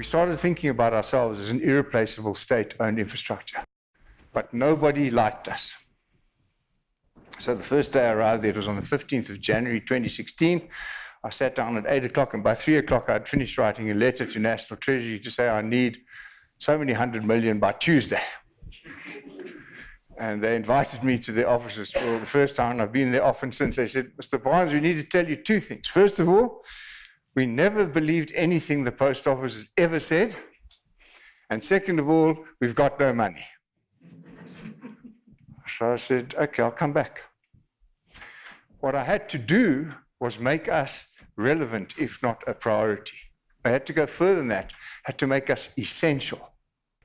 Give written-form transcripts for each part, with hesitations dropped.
we started thinking about ourselves as an irreplaceable state-owned infrastructure. But nobody liked us. So the first day I arrived there, it was on the 15th of January 2016. I sat down at 8 o'clock, and by 3 o'clock I'd finished writing a letter to National Treasury to say I need so many 100 million by Tuesday. And they invited me to their offices for the first time. I've been there often since. They said, Mr. Barnes, we need to tell you two things. First of all, we never believed anything the post office has ever said. And second of all, we've got no money. So I said, okay, I'll come back. What I had to do was make us relevant, if not a priority. I had to go further than that. I had to make us essential.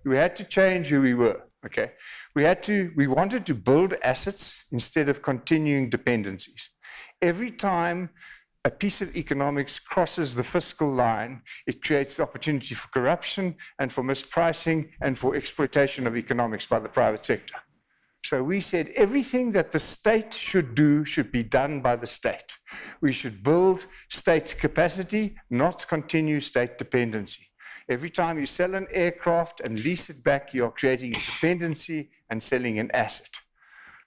We had to change who we were. Okay, we wanted to build assets instead of continuing dependencies. Every time a piece of economics crosses the fiscal line, it creates the opportunity for corruption and for mispricing and for exploitation of economics by the private sector. So we said everything that the state should do should be done by the state. We should build state capacity, not continue state dependency. Every time you sell an aircraft and lease it back, you're creating a dependency and selling an asset.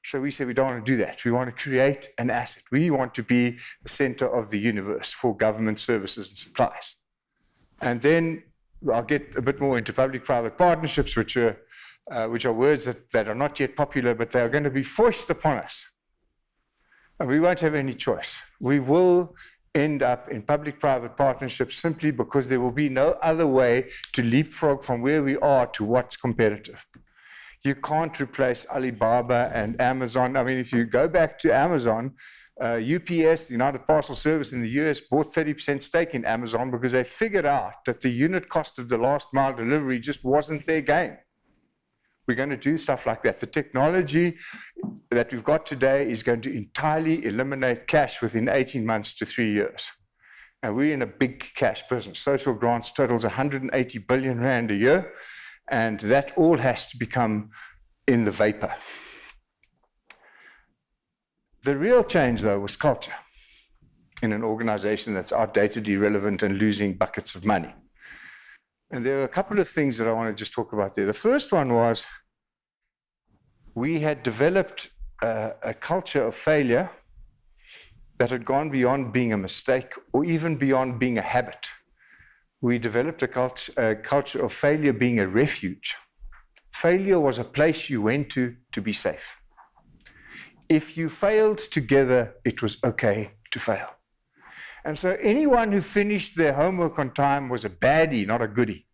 So we said we don't want to do that. We want to create an asset. We want to be the center of the universe for government services and supplies. And then I'll get a bit more into public-private partnerships, which are words that are not yet popular, but they are going to be forced upon us. And we won't have any choice. We will end up in public-private partnerships simply because there will be no other way to leapfrog from where we are to what's competitive. You can't replace Alibaba and Amazon. I mean, if you go back to Amazon, UPS, the United Parcel Service in the US, bought 30% stake in Amazon because they figured out that the unit cost of the last mile delivery just wasn't their game. We're going to do stuff like that. The technology that we've got today is going to entirely eliminate cash within 18 months to 3 years. And we're in a big cash business. Social grants totals 180 billion rand a year, and that all has to become in the vapor. The real change, though, was culture in an organization that's outdated, irrelevant, and losing buckets of money. And there are a couple of things that I want to just talk about there. The first one was we had developed a culture of failure that had gone beyond being a mistake or even beyond being a habit. We developed a culture of failure being a refuge. Failure was a place you went to be safe. If you failed together, it was okay to fail. And so anyone who finished their homework on time was a baddie, not a goodie,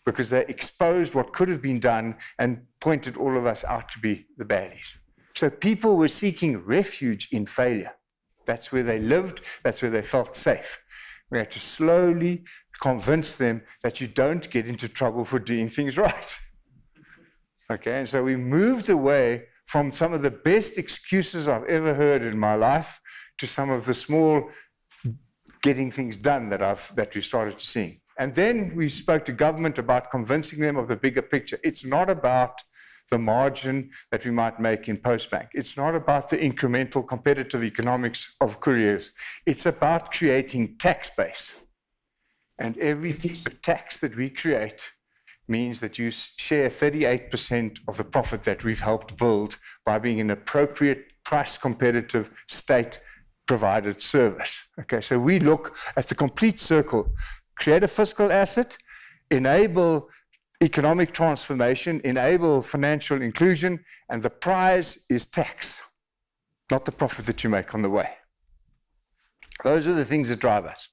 because they exposed what could have been done and pointed all of us out to be the baddies. So people were seeking refuge in failure. That's where they lived, that's where they felt safe. We had to slowly convince them that you don't get into trouble for doing things right. Okay, and so we moved away from some of the best excuses I've ever heard in my life to some of the small getting things done that we started to see. And then we spoke to government about convincing them of the bigger picture. It's not about the margin that we might make in Postbank. It's not about the incremental competitive economics of couriers. It's about creating tax base. And every piece of tax that we create means that you share 38% of the profit that we've helped build by being an appropriate price competitive state provided service. Okay, so we look at the complete circle, create a fiscal asset, enable economic transformation, enable financial inclusion, and the prize is tax, not the profit that you make on the way. Those are the things that drive us.